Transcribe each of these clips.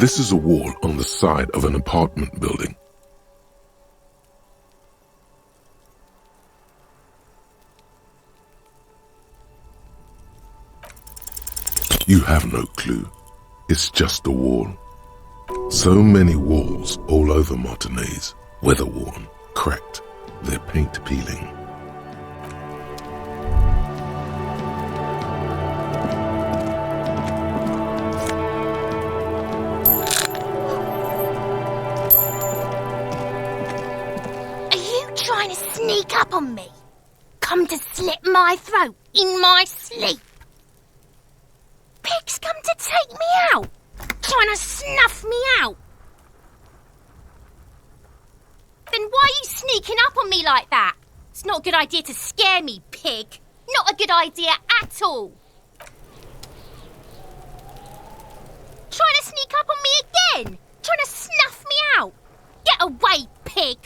This is a wall on the side of an apartment building. You have no clue. It's just a wall. So many walls all over Martinaise, weather-worn, cracked, their paint peeling. Are you trying to sneak up on me? Come to slit my throat in my sleep? Pigs come to take me out, trying to snuff me out. Then why are you sneaking up on me like that? It's not a good idea to scare me, pig. Not a good idea at all. Trying to sneak up on me again, trying to snuff me out. Get away, pig.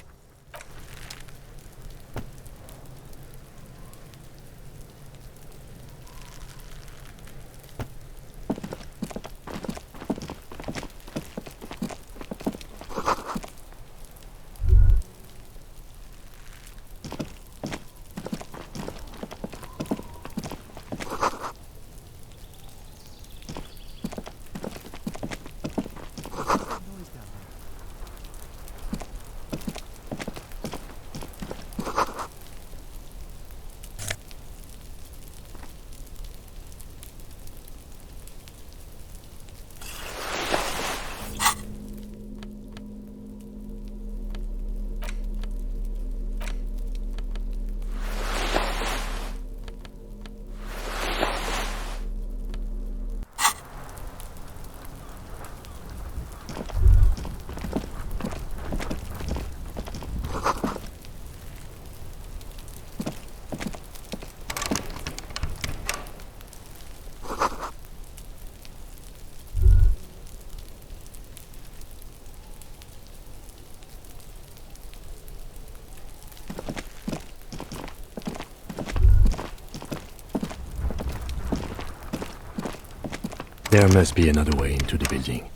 There must be another way into the building.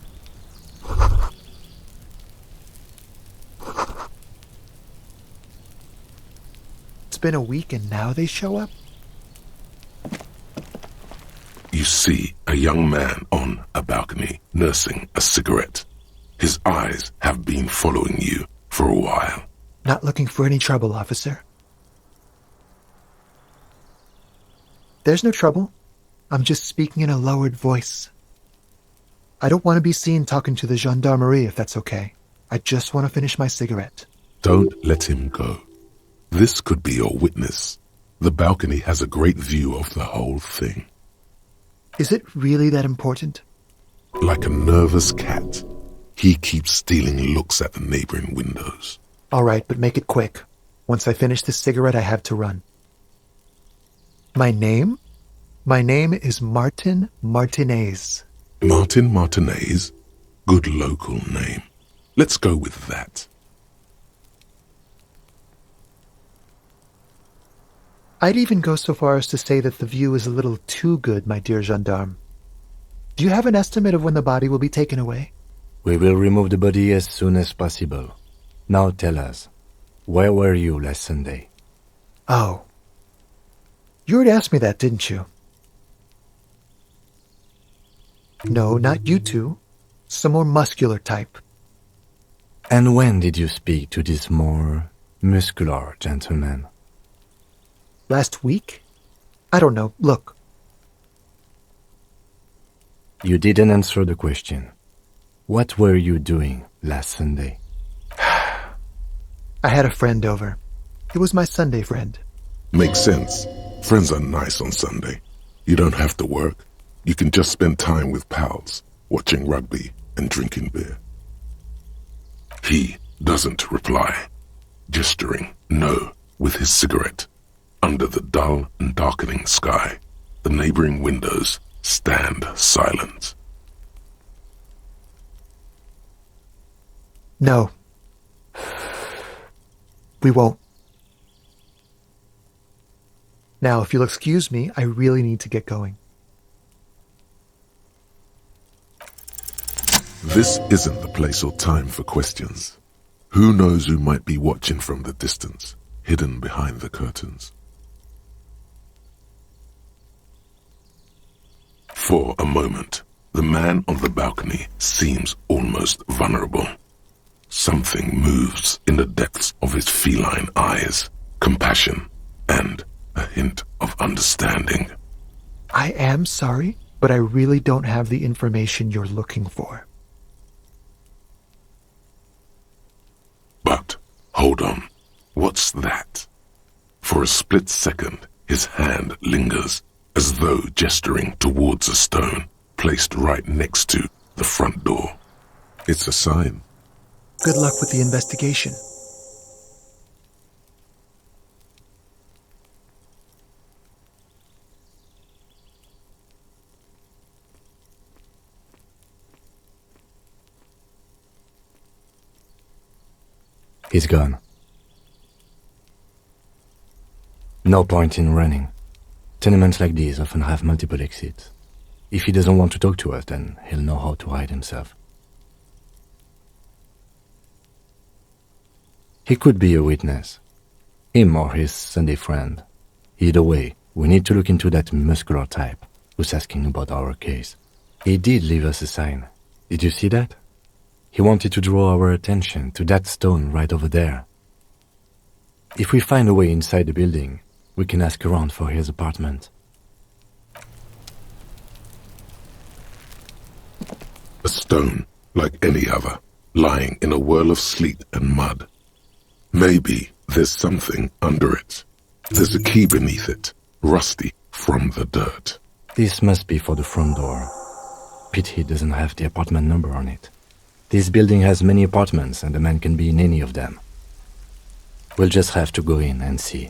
It's been a week and now they show up? You see a young man on a balcony nursing a cigarette. His eyes have been following you for a while. Not looking for any trouble, officer. There's no trouble. I'm just speaking in a lowered voice. I don't want to be seen talking to the gendarmerie if that's okay. I just want to finish my cigarette. Don't let him go. This could be your witness. The balcony has a great view of the whole thing. Is it really that important? Like a nervous cat, he keeps stealing looks at the neighboring windows. All right, but make it quick. Once I finish this cigarette, I have to run. My name? My name is Martin Martinaise. Martin Martinaise? Good local name. Let's go with that. I'd even go so far as to say that the view is a little too good, my dear gendarme. Do you have an estimate of when the body will be taken away? We will remove the body as soon as possible. Now tell us, where were you last Sunday? Oh. You already asked me that, didn't you? No, not you two. Some more muscular type. And when did you speak to this more muscular gentleman? Last week? I don't know. Look. You didn't answer the question. What were you doing last Sunday? I had a friend over. It was my Sunday friend. Makes sense. Friends are nice on Sunday. You don't have to work. You can just spend time with pals, watching rugby and drinking beer. He doesn't reply, gesturing no with his cigarette. Under the dull and darkening sky, the neighboring windows stand silent. No. We won't. Now, if you'll excuse me, I really need to get going. This isn't the place or time for questions. Who knows who might be watching from the distance, hidden behind the curtains? For a moment, the man on the balcony seems almost vulnerable. Something moves in the depths of his feline eyes, compassion, and a hint of understanding. I am sorry, but I really don't have the information you're looking for. But, hold on, what's that? For a split second, his hand lingers, as though gesturing towards a stone placed right next to the front door. It's a sign. Good luck with the investigation. He's gone. No point in running. Tenements like these often have multiple exits. If he doesn't want to talk to us, then he'll know how to hide himself. He could be a witness. Him or his Sunday friend. Either way, we need to look into that muscular type who's asking about our case. He did leave us a sign. Did you see that? He wanted to draw our attention to that stone right over there. If we find a way inside the building, we can ask around for his apartment. A stone, like any other, lying in a whirl of sleet and mud. Maybe there's something under it. There's a key beneath it, rusty from the dirt. This must be for the front door. Pity doesn't have the apartment number on it. This building has many apartments and the man can be in any of them. We'll just have to go in and see.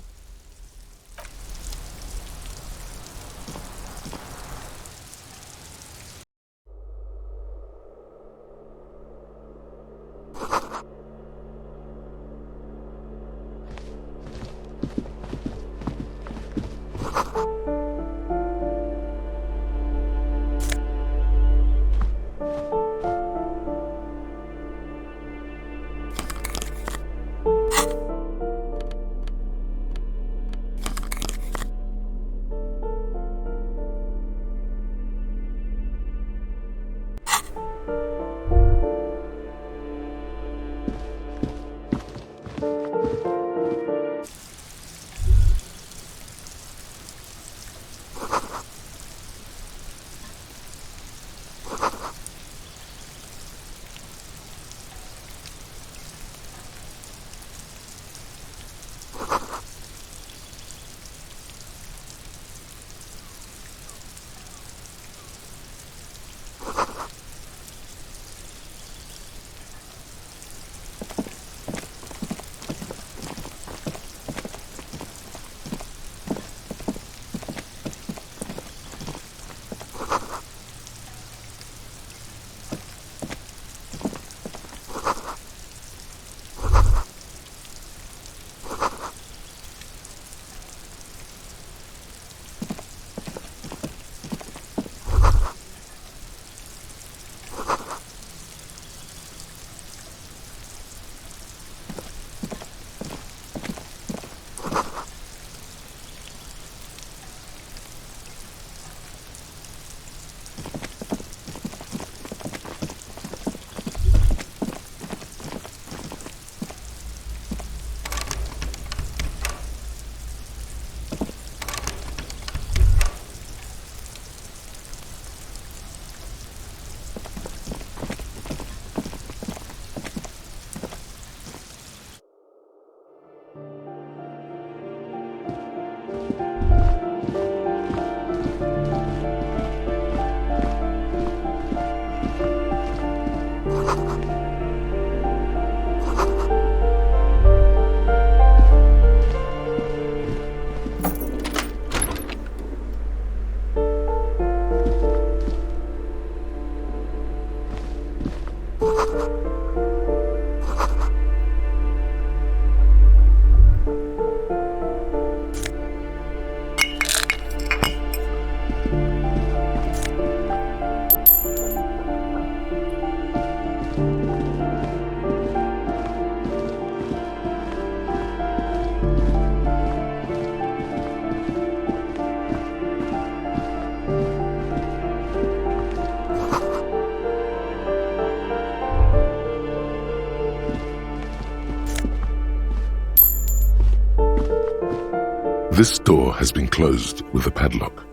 This door has been closed with a padlock.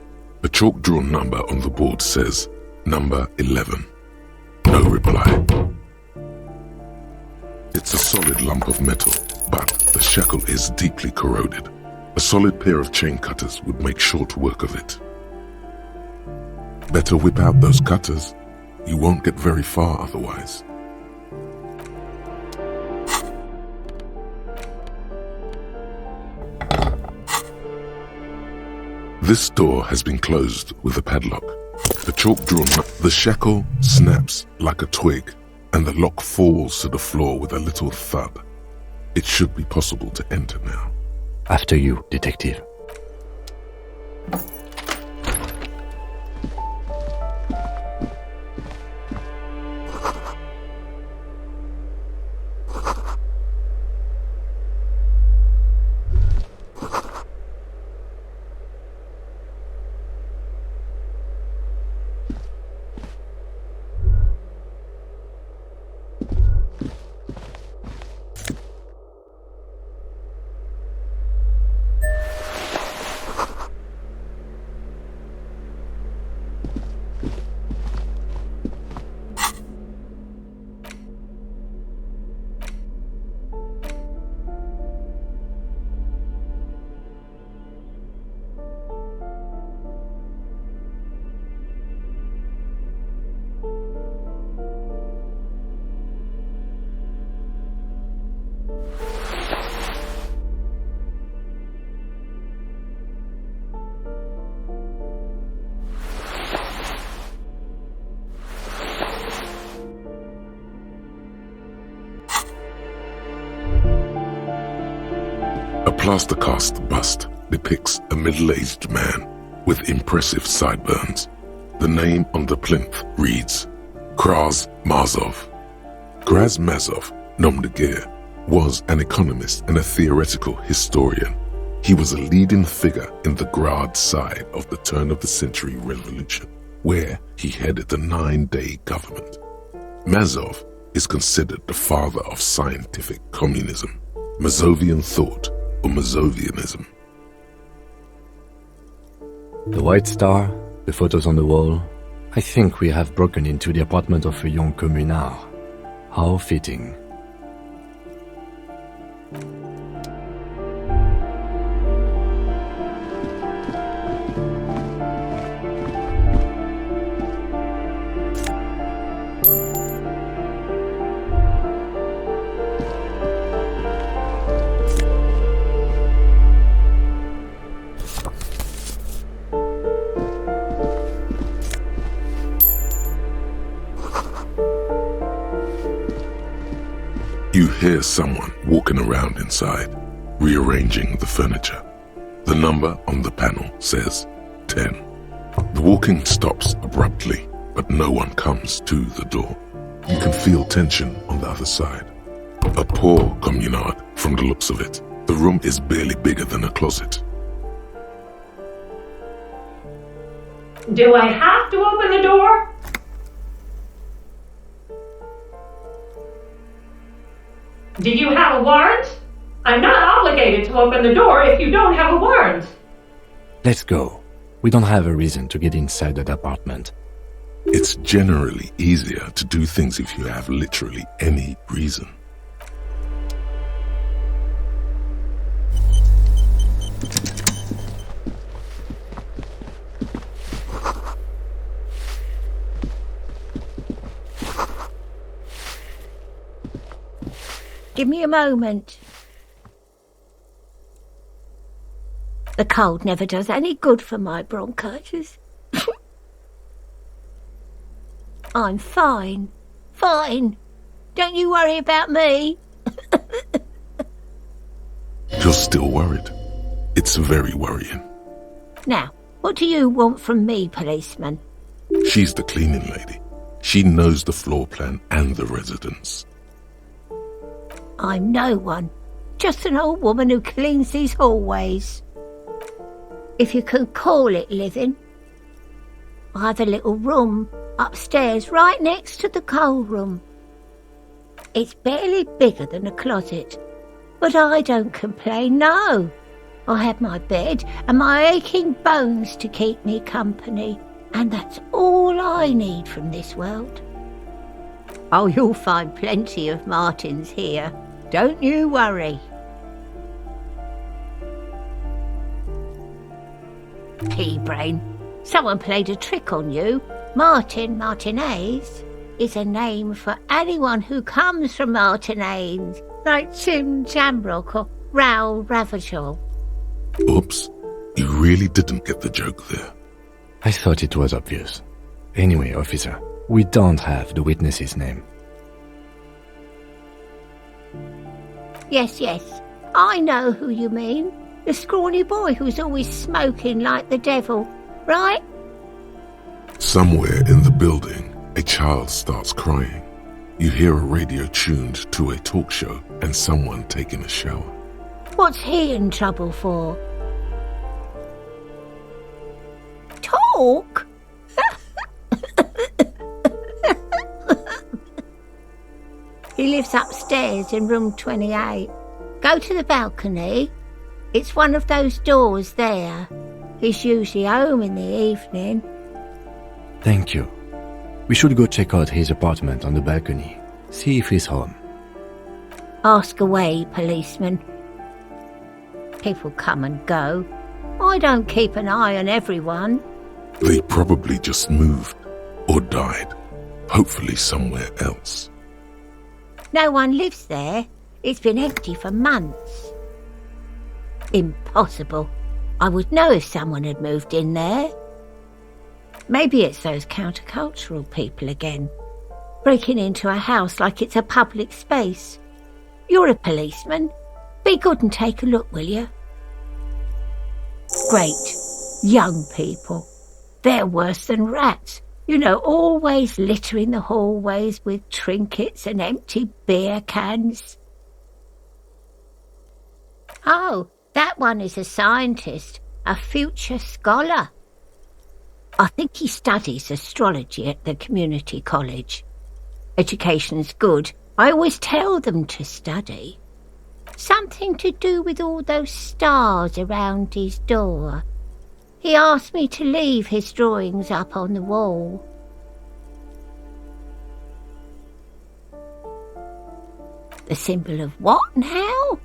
A chalk-drawn number on the board says, number 11. No reply. It's a solid lump of metal, but the shackle is deeply corroded. A solid pair of chain cutters would make short work of it. Better whip out those cutters. You won't get very far otherwise. This door has been closed with a padlock. The shackle snaps like a twig, and the lock falls to the floor with a little thud. It should be possible to enter now. After you, detective. A plaster-cast bust depicts a middle-aged man with impressive sideburns. The name on the plinth reads Kraz Mazov. Kraz Mazov, nom de guerre, was an economist and a theoretical historian. He was a leading figure in the Grad side of the turn-of-the-century revolution, where he headed the 9-day government. Mazov is considered the father of scientific communism, Mazovian thought, or Mazovianism. The white star, the photos on the wall. I think we have broken into the apartment of a young communard. How fitting. You hear someone walking around inside, rearranging the furniture. The number on the panel says 10. The walking stops abruptly, but no one comes to the door. You can feel tension on the other side. A poor communard, from the looks of it. The room is barely bigger than a closet. Do I have to open the door? Do you have a warrant? I'm not obligated to open the door if you don't have a warrant. Let's go. We don't have a reason to get inside that apartment. It's generally easier to do things if you have literally any reason. Give me a moment. The cold never does any good for my bronchitis. I'm fine. Fine. Don't you worry about me. You're still worried. It's very worrying. Now, what do you want from me, policeman? She's the cleaning lady. She knows the floor plan and the residence. I'm no one. Just an old woman who cleans these hallways. If you can call it living. I have a little room upstairs right next to the coal room. It's barely bigger than a closet, but I don't complain, no. I have my bed and my aching bones to keep me company, and that's all I need from this world. Oh, you'll find plenty of Martins here. Don't you worry. Pea-brain, someone played a trick on you. Martinaise is a name for anyone who comes from Martinaise, like Tim Jamrock or Raoul Ravachol. Oops, you really didn't get the joke there. I thought it was obvious. Anyway, officer, we don't have the witness's name. Yes, I know who you mean. The scrawny boy who's always smoking like the devil, right? Somewhere in the building, a child starts crying. You hear a radio tuned to a talk show and someone taking a shower. What's he in trouble for? Talk? He lives upstairs in room 28. Go to the balcony. It's one of those doors there. He's usually home in the evening. Thank you. We should go check out his apartment on the balcony. See if he's home. Ask away, policeman. People come and go. I don't keep an eye on everyone. They probably just moved or died, hopefully somewhere else. No one lives there. It's been empty for months. Impossible. I would know if someone had moved in there. Maybe it's those countercultural people again, breaking into a house like it's a public space. You're a policeman. Be good and take a look, will you? Great. Young people. They're worse than rats. You know, always littering the hallways with trinkets and empty beer cans. Oh, that one is a scientist, a future scholar. I think he studies astrology at the community college. Education's good. I always tell them to study. Something to do with all those stars around his door. He asked me to leave his drawings up on the wall. The symbol of what now?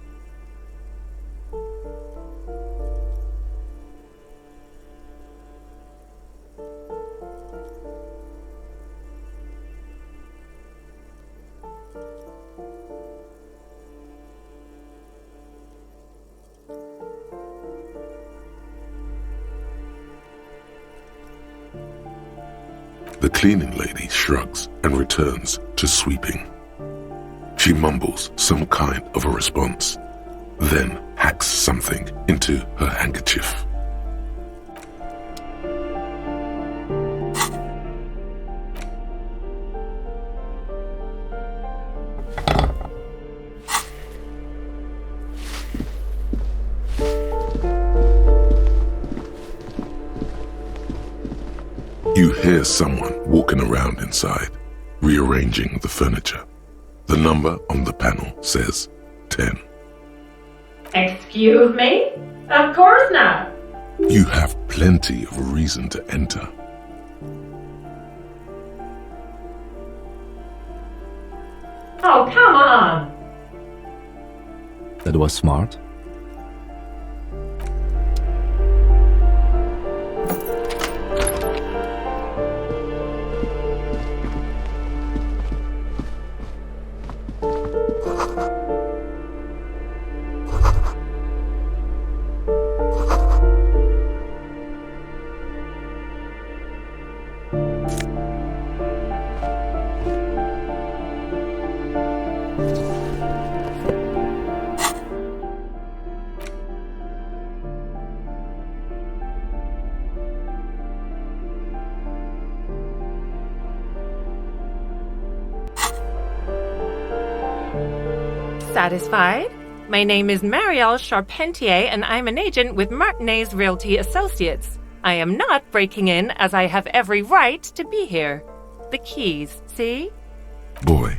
The cleaning lady shrugs and returns to sweeping. She mumbles some kind of a response, then hacks something into her handkerchief. You hear someone walking around inside, rearranging the furniture. The number on the panel says 10. Excuse me? Of course not. You have plenty of reason to enter. Oh, come on. That was smart. Satisfied? My name is Marielle Charpentier, and I'm an agent with Martinez Realty Associates. I am not breaking in, as I have every right to be here. The keys, see? Boy,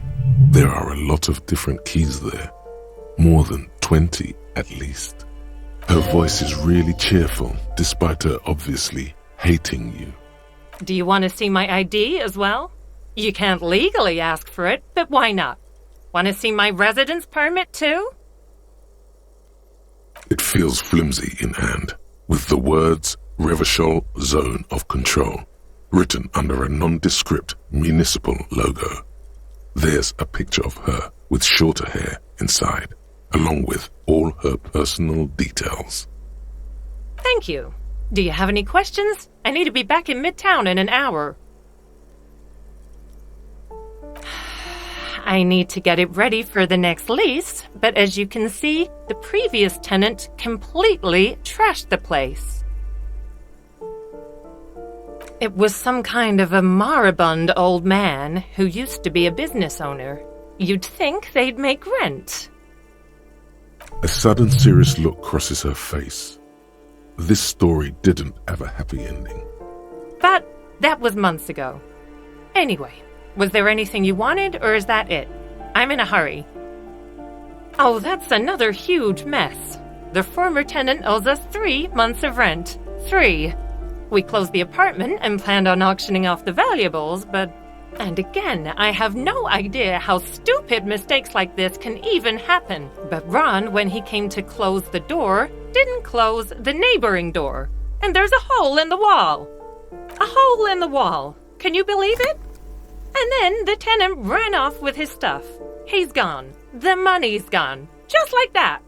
there are a lot of different keys there. More than 20 at least. Her voice is really cheerful, despite her obviously hating you. Do you want to see my ID as well? You can't legally ask for it, but why not? Want to see my residence permit too? It feels flimsy in hand, with the words Revachol Zone of Control written under a nondescript municipal logo. There's a picture of her with shorter hair inside, along with all her personal details. Thank you. Do you have any questions? I need to be back in Midtown in an hour. I need to get it ready for the next lease, but as you can see, the previous tenant completely trashed the place. It was some kind of a moribund old man who used to be a business owner. You'd think they'd make rent. A sudden serious look crosses her face. This story didn't have a happy ending. But that was months ago. Anyway, was there anything you wanted, or is that it? I'm in a hurry. Oh, that's another huge mess. The former tenant owes us 3 months of rent. 3. We closed the apartment and planned on auctioning off the valuables, but... And again, I have no idea how stupid mistakes like this can even happen. But Ron, when he came to close the door, didn't close the neighboring door. And there's a hole in the wall. A hole in the wall. Can you believe it? And then the tenant ran off with his stuff. He's gone. The money's gone. Just like that.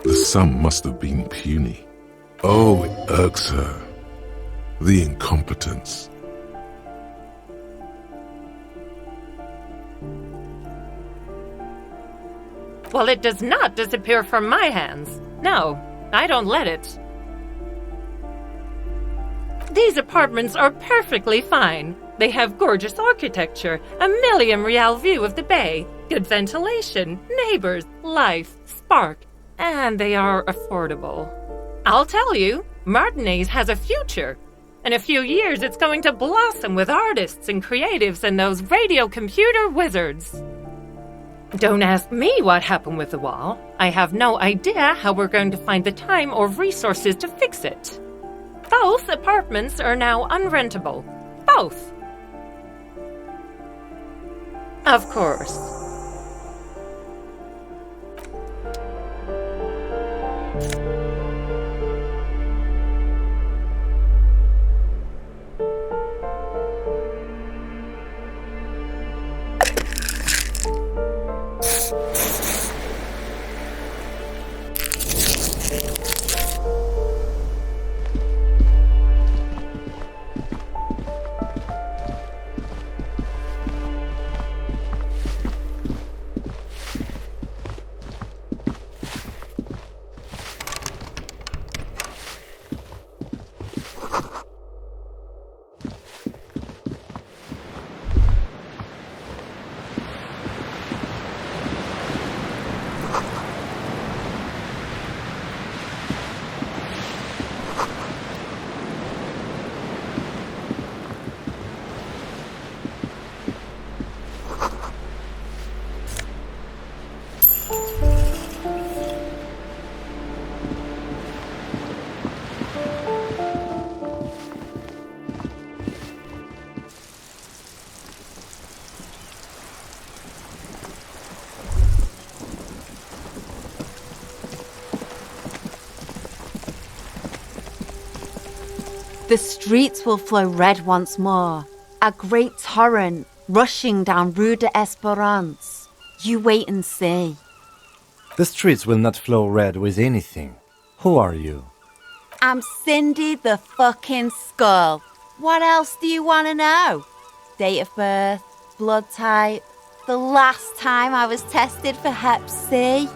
The sum must have been puny. Oh, it irks her. The incompetence. Well, it does not disappear from my hands. No, I don't let it. These apartments are perfectly fine. They have gorgeous architecture, a million-real view of the bay, good ventilation, neighbors, life, spark, and they are affordable. I'll tell you, Martinez has a future. In a few years, it's going to blossom with artists and creatives and those radio computer wizards. Don't ask me what happened with the wall. I have no idea how we're going to find the time or resources to fix it. Both apartments are now unrentable. Both. Of course. The streets will flow red once more, a great torrent rushing down Rue de Esperance. You wait and see. The streets will not flow red with anything. Who are you? I'm Cindy the fucking Skull. What else do you want to know? Date of birth, blood type, the last time I was tested for Hep C.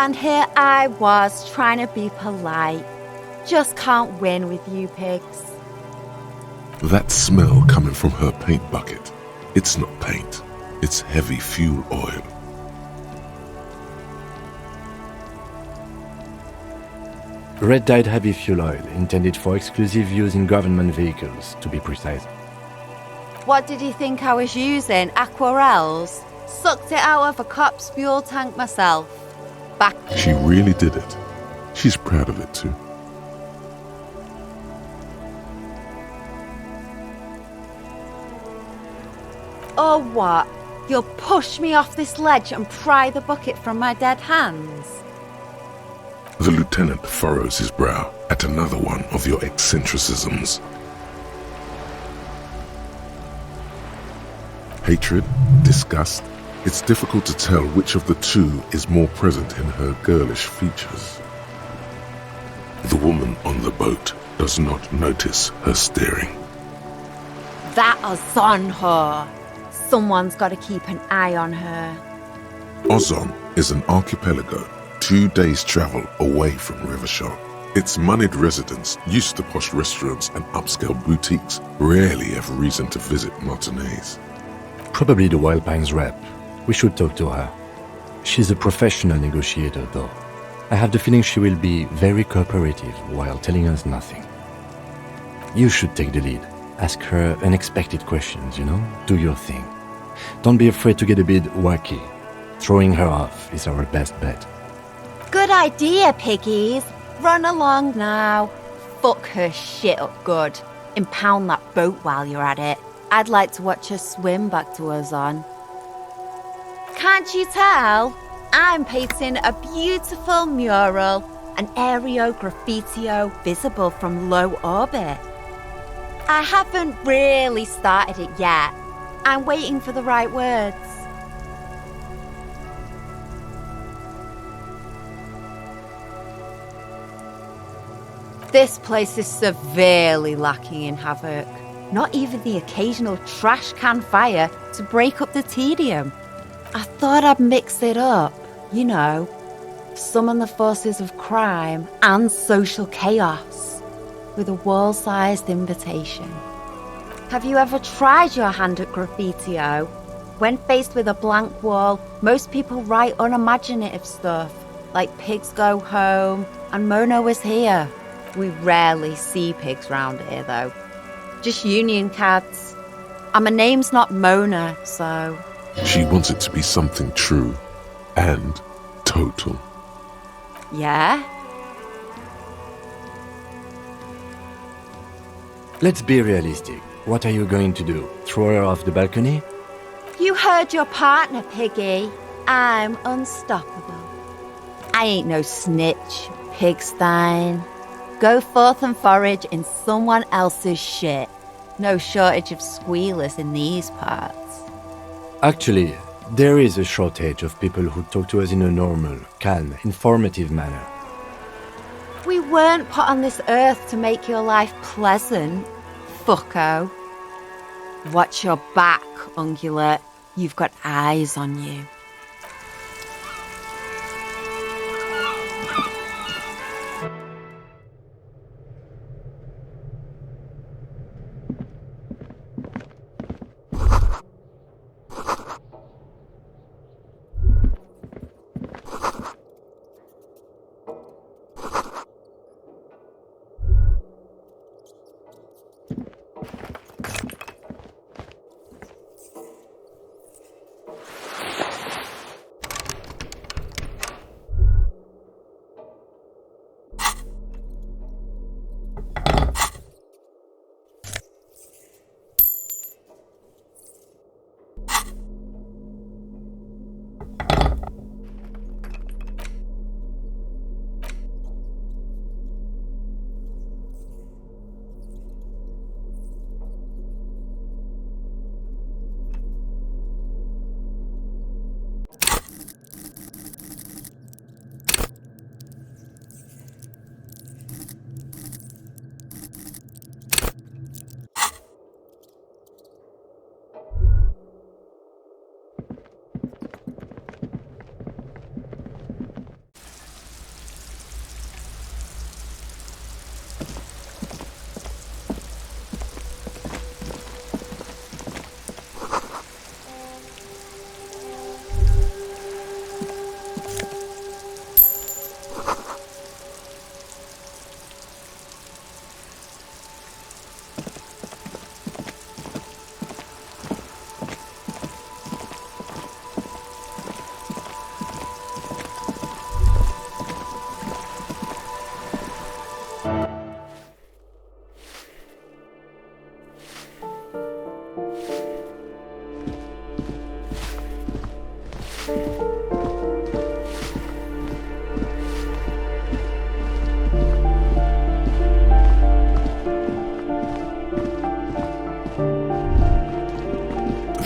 And here I was trying to be polite. Just can't win with you pigs. That smell coming from her paint bucket. It's not paint. It's heavy fuel oil. Red-dyed heavy fuel oil, intended for exclusive use in government vehicles, to be precise. What did you think I was using? Aquarels? Sucked it out of a cop's fuel tank myself. Back. She really did it. She's proud of it too. Oh, what? You'll push me off this ledge and pry the bucket from my dead hands? The lieutenant furrows his brow at another one of your eccentricisms. Hatred, disgust, it's difficult to tell which of the two is more present in her girlish features. The woman on the boat does not notice her staring. That Ozon whore. Someone's got to keep an eye on her. Ozon is an archipelago 2 days' travel away from Rivershaw. Its moneyed residents, used to posh restaurants and upscale boutiques, rarely have reason to visit Martinez. Probably the Wild Pines rep. We should talk to her. She's a professional negotiator, though. I have the feeling she will be very cooperative while telling us nothing. You should take the lead. Ask her unexpected questions, Do your thing. Don't be afraid to get a bit wacky. Throwing her off is our best bet. Good idea, piggies. Run along now. Fuck her shit up good. Impound that boat while you're at it. I'd like to watch her swim back to Ozon. Can't you tell? I'm painting a beautiful mural, an aerial graffitio visible from low orbit. I haven't really started it yet. I'm waiting for the right words. This place is severely lacking in havoc. Not even the occasional trash can fire to break up the tedium. I thought I'd mix it up, summon the forces of crime and social chaos with a wall-sized invitation. Have you ever tried your hand at graffitio? When faced with a blank wall, most people write unimaginative stuff, like pigs go home and Mona was here. We rarely see pigs round here, though. Just union cats. And my name's not Mona, so... She wants it to be something true and total. Yeah? Let's be realistic. What are you going to do? Throw her off the balcony? You heard your partner, Piggy. I'm unstoppable. I ain't no snitch, Pigstein. Go forth and forage in someone else's shit. No shortage of squealers in these parts. Actually, there is a shortage of people who talk to us in a normal, calm, informative manner. We weren't put on this earth to make your life pleasant, fucko. Watch your back, ungulate. You've got eyes on you.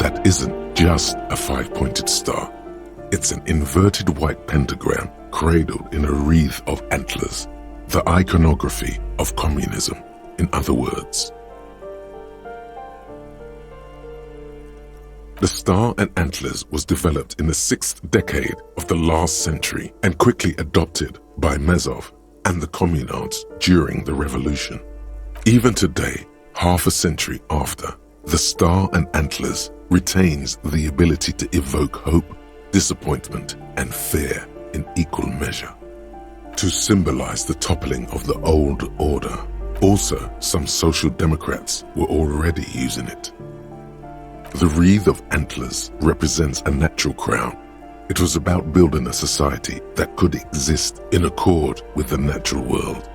that isn't just a five-pointed star. It's an inverted white pentagram cradled in a wreath of antlers, the iconography of communism, in other words. The star and antlers was developed in the 6th decade of the last century and quickly adopted by Mazov and the communards during the revolution. Even today, half a century after, the star and antlers retains the ability to evoke hope, disappointment, and fear in equal measure. To symbolize the toppling of the old order, also some social democrats were already using it. The wreath of antlers represents a natural crown. It was about building a society that could exist in accord with the natural world,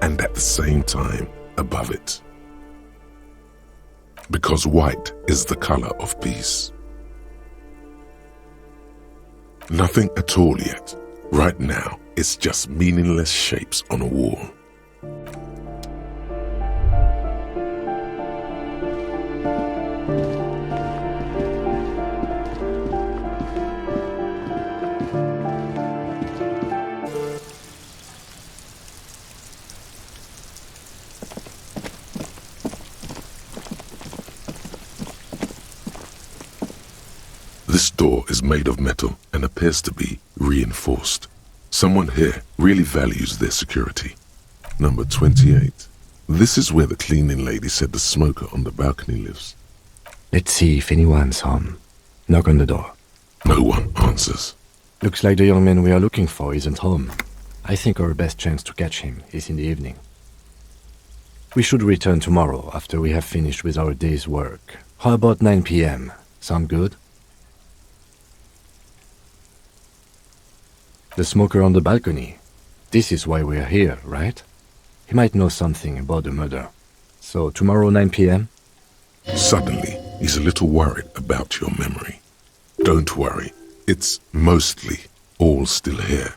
and at the same time above it. Because white is the color of peace. Nothing at all yet. Right now, it's just meaningless shapes on a wall. This door is made of metal and appears to be reinforced. Someone here really values their security. Number 28. This is where the cleaning lady said the smoker on the balcony lives. Let's see if anyone's home. Knock on the door. No one answers. Looks like the young man we are looking for isn't home. I think our best chance to catch him is in the evening. We should return tomorrow after we have finished with our day's work. How about 9 p.m.? Sound good? The smoker on the balcony. This is why we are here, right? He might know something about the murder. So tomorrow 9 p.m.? Suddenly, he's a little worried about your memory. Don't worry. It's mostly all still here.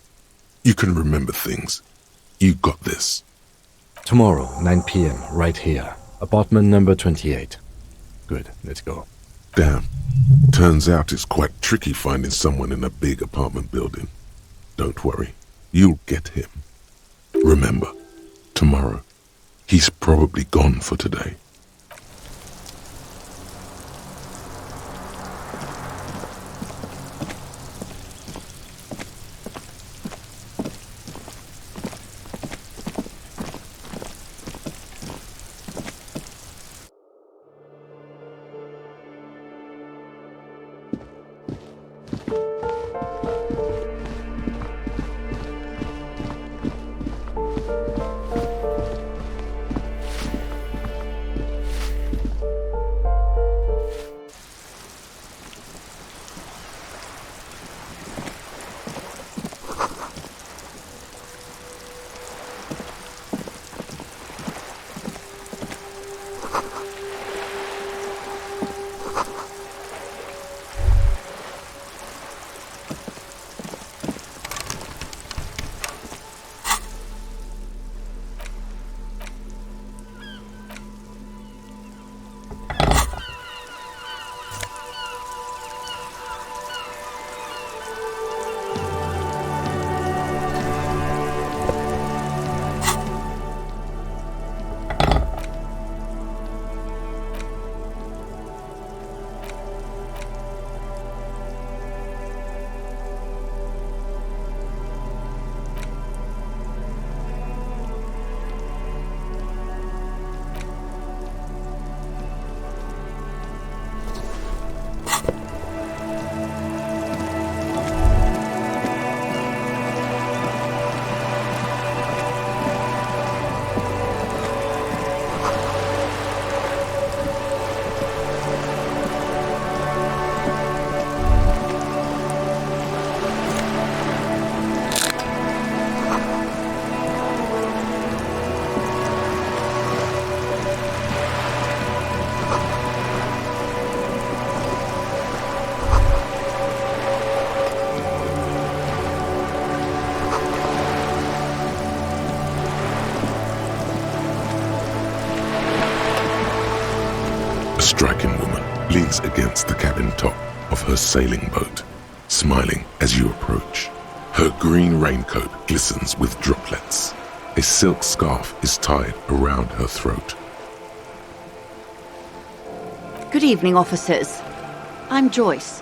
You can remember things. You got this. Tomorrow, 9 p.m., right here. Apartment number 28. Good, let's go. Damn. Turns out it's quite tricky finding someone in a big apartment building. Don't worry. You'll get him. Remember, tomorrow, he's probably gone for today. leans against the cabin top of her sailing boat, smiling as you approach. Her green raincoat glistens with droplets. A silk scarf is tied around her throat. Good evening, officers. I'm Joyce.